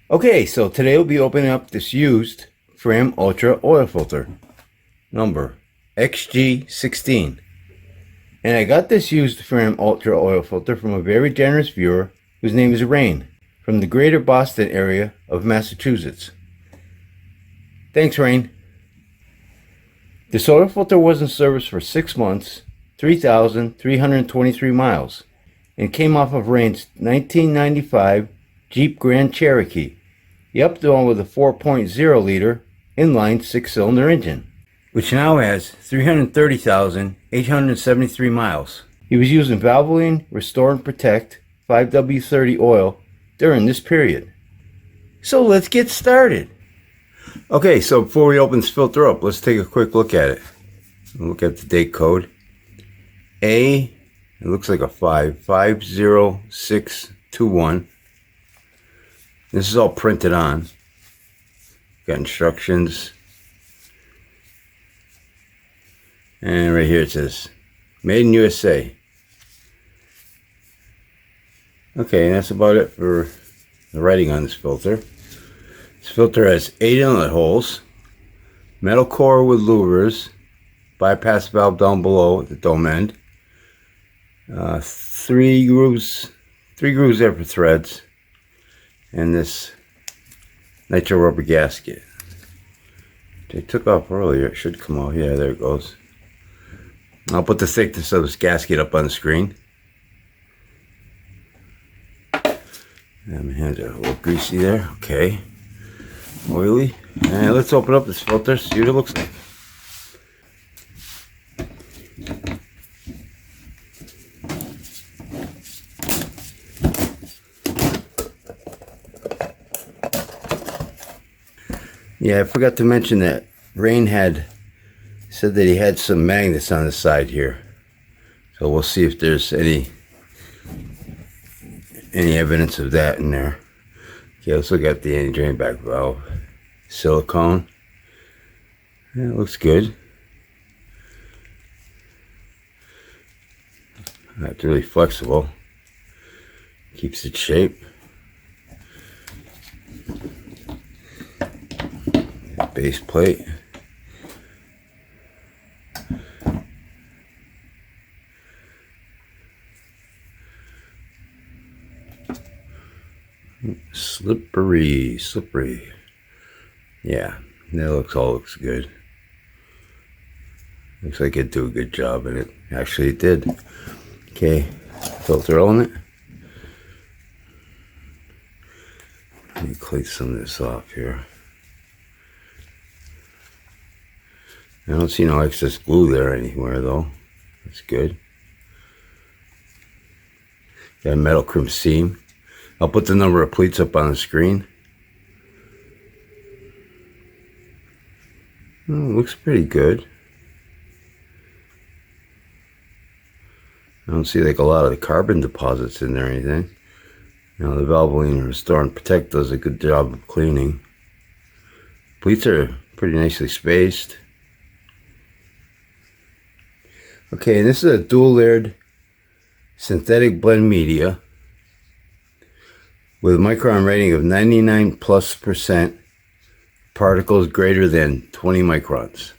Okay, so today we'll be opening up this used Fram Ultra oil filter, number XG16. And I got this used Fram Ultra oil filter from a very generous viewer whose name is Rain, from the greater Boston area of Massachusetts. Thanks, Rain. This oil filter was in service for 6 months, 3,323 miles, and came off of Rain's 1995 Jeep Grand Cherokee. Yep, the one with a 4.0 liter inline 6-cylinder engine, which now has 330,873 miles. He was using Valvoline Restore and Protect 5W30 oil during this period. So let's get started. Okay, so before we open this filter up, let's take a quick look at it. Look at the date code. It looks like a 50621. This is all printed on. Got instructions. And right here it says, Made in USA. Okay, that's about it for the writing on this filter. This filter has 8 inlet holes, metal core with louvers, bypass valve down below at the dome end, 3 grooves there for threads, and this nitro rubber gasket. They took off earlier. It should come off. Yeah, there it goes. I'll put the thickness of this gasket up on the screen. And my hands are a little greasy there. Okay. Oily. And let's open up this filter, see what it looks like. Yeah, I forgot to mention that Rain said that he had some magnets on the side here. So we'll see if there's any evidence of that in there. Okay, also got the anti-drain back valve. Silicone. Yeah, it looks good. That's really flexible. Keeps its shape. Base plate. Slippery. Yeah, that looks good. Looks like it'd do a good job, and it actually did. Okay, filter element. Let me clean some of this off here. I don't see no excess glue there anywhere though. That's good. Got a metal crimp seam. I'll put the number of pleats up on the screen. Oh, looks pretty good. I don't see like a lot of the carbon deposits in there or anything. You know, the Valvoline Restore and Protect does a good job of cleaning. Pleats are pretty nicely spaced. Okay, and this is a dual layered synthetic blend media with a micron rating of 99+%, particles greater than 20 microns.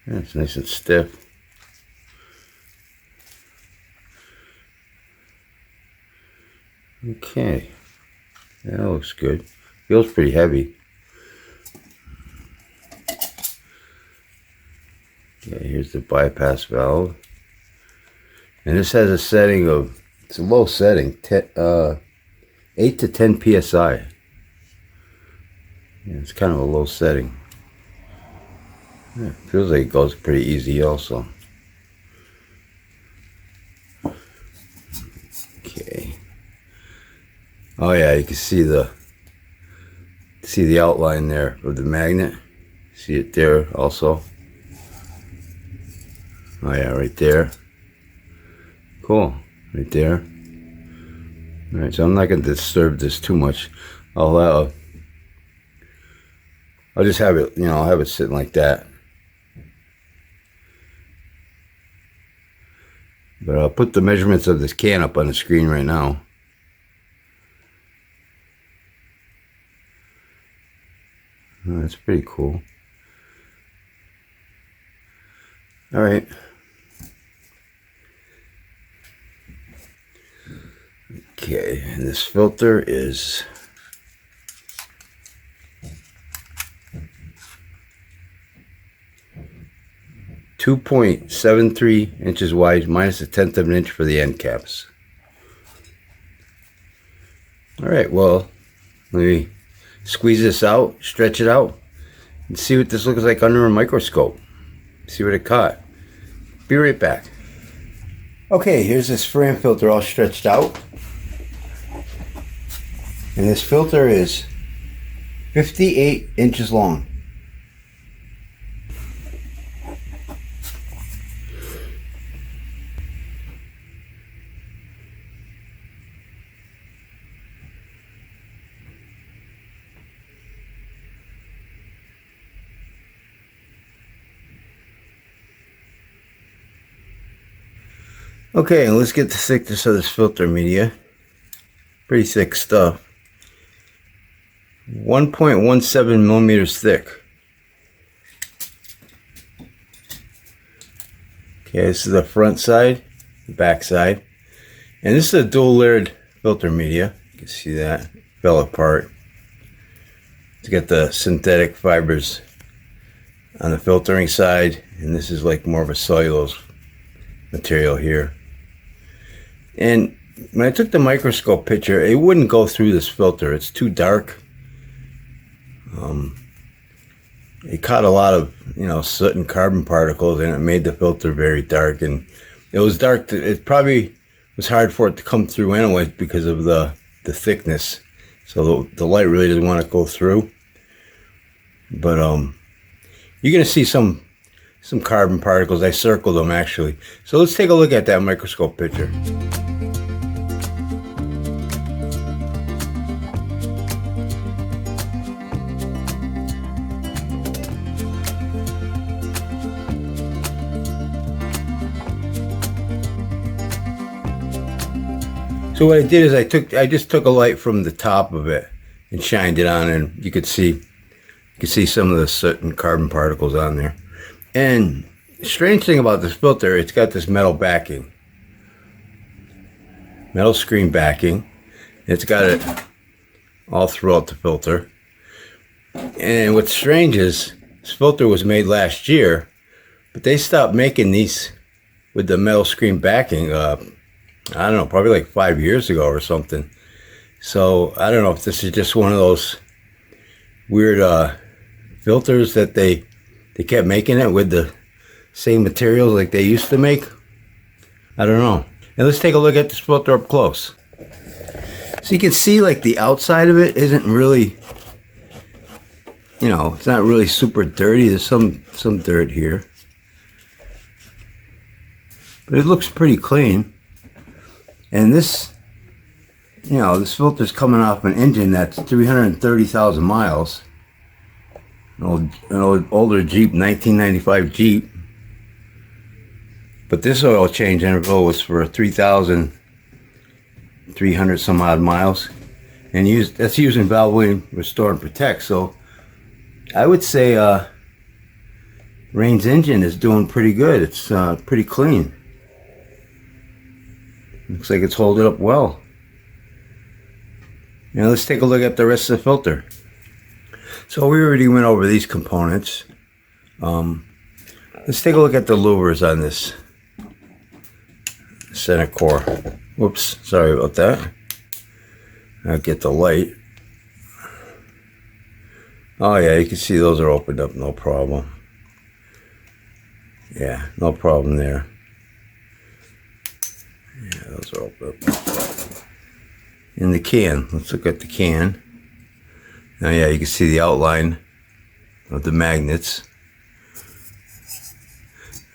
Yeah, it's nice and stiff. Okay, that looks good. Feels pretty heavy. Okay, here's the bypass valve. And this has a setting of, it's a low setting, 8 to 10 psi. Yeah, it's kind of a low setting. Yeah, feels like it goes pretty easy also. Okay. Oh yeah, you can see the outline there of the magnet. See it there also. Oh yeah, right there. Cool, right there. All right, so I'm not going to disturb this too much. I'll just have it, I'll have it sitting like that. But I'll put the measurements of this can up on the screen right now. Oh, that's pretty cool. All right. Okay, and this filter is 2.73 inches wide, minus a tenth of an inch for the end caps. All right, well, let me squeeze this out, stretch it out, and see what this looks like under a microscope. See what it caught. Be right back. Okay, here's this Fram filter all stretched out. And this filter is 58 inches long. Okay, let's get the thickness of this filter media. Pretty thick stuff. 1.17 millimeters thick. Okay, this is the front side, the back side. And this is a dual layered filter media. You can see that fell apart. It's got the synthetic fibers on the filtering side, and this is like more of a cellulose material here. And when I took the microscope picture, it wouldn't go through this filter. It's too dark. It caught a lot of, soot and carbon particles, and it made the filter very dark. And it was dark. It probably was hard for it to come through anyway because of the thickness. So the light really didn't want to go through. But you're going to see some carbon particles. I circled them actually. So let's take a look at that microscope picture. So what I did is I just took a light from the top of it and shined it on, and you could see some of the soot and carbon particles on there. And the strange thing about this filter, it's got this metal backing, metal screen backing. It's got it all throughout the filter. And what's strange is this filter was made last year, but they stopped making these with the metal screen backing. I don't know, probably like 5 years ago or something. So I don't know if this is just one of those weird filters that they kept making it with the same materials like they used to make. I don't know. And let's take a look at this filter up close. So you can see like the outside of it isn't really, it's not really super dirty. There's some dirt here, but it looks pretty clean. And this, this filter's coming off an engine that's 330,000 miles. An older Jeep, 1995 Jeep. But this oil change interval was for 3,300 some odd miles. And that's using Valvoline Restore and Protect. So I would say Rain's engine is doing pretty good. It's pretty clean. Looks like it's holding up well. Now let's take a look at the rest of the filter. So we already went over these components. Let's take a look at the louvers on this center core. Whoops, sorry about that. I'll get the light. Oh yeah, you can see those are opened up, no problem. Yeah, no problem there. Yeah, those are open up. In the can, let's look at the can. Now, yeah, you can see the outline of the magnets.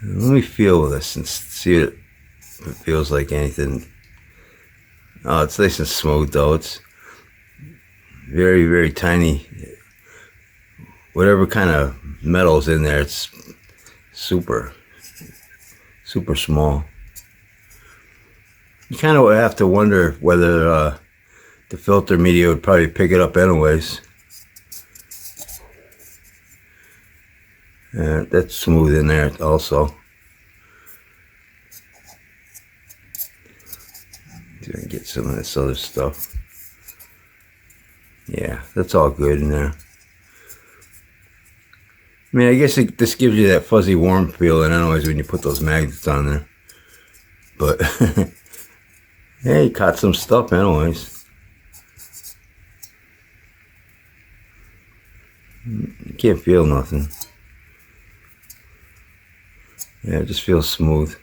Let me feel this and see if it feels like anything. Oh, it's nice and smooth though. It's very, very tiny. Whatever kind of metal's in there, it's super, super small. You kind of have to wonder whether the filter media would probably pick it up anyways. That's smooth in there also. See if I can get some of this other stuff. Yeah, that's all good in there. I mean, I guess this gives you that fuzzy warm feeling anyways when you put those magnets on there. But, hey, caught some stuff anyways. You can't feel nothing. Yeah, it just feels smooth.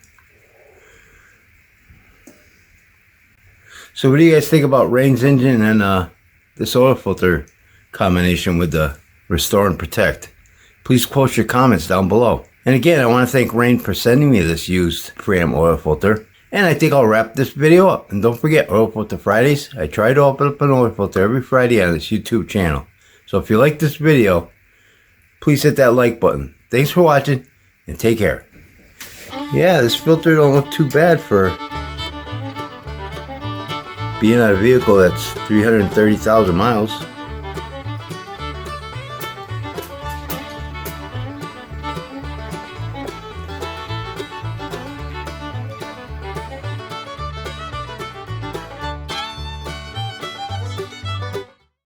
So what do you guys think about Rain's engine and this oil filter combination with the Restore and Protect? Please post your comments down below. And again, I want to thank Rain for sending me this used Fram oil filter. And I think I'll wrap this video up. And don't forget, Oil Filter Fridays. I try to open up an oil filter every Friday on this YouTube channel. So if you like this video, please hit that like button. Thanks for watching and take care. Yeah, this filter don't look too bad for being on a vehicle that's 330,000 miles.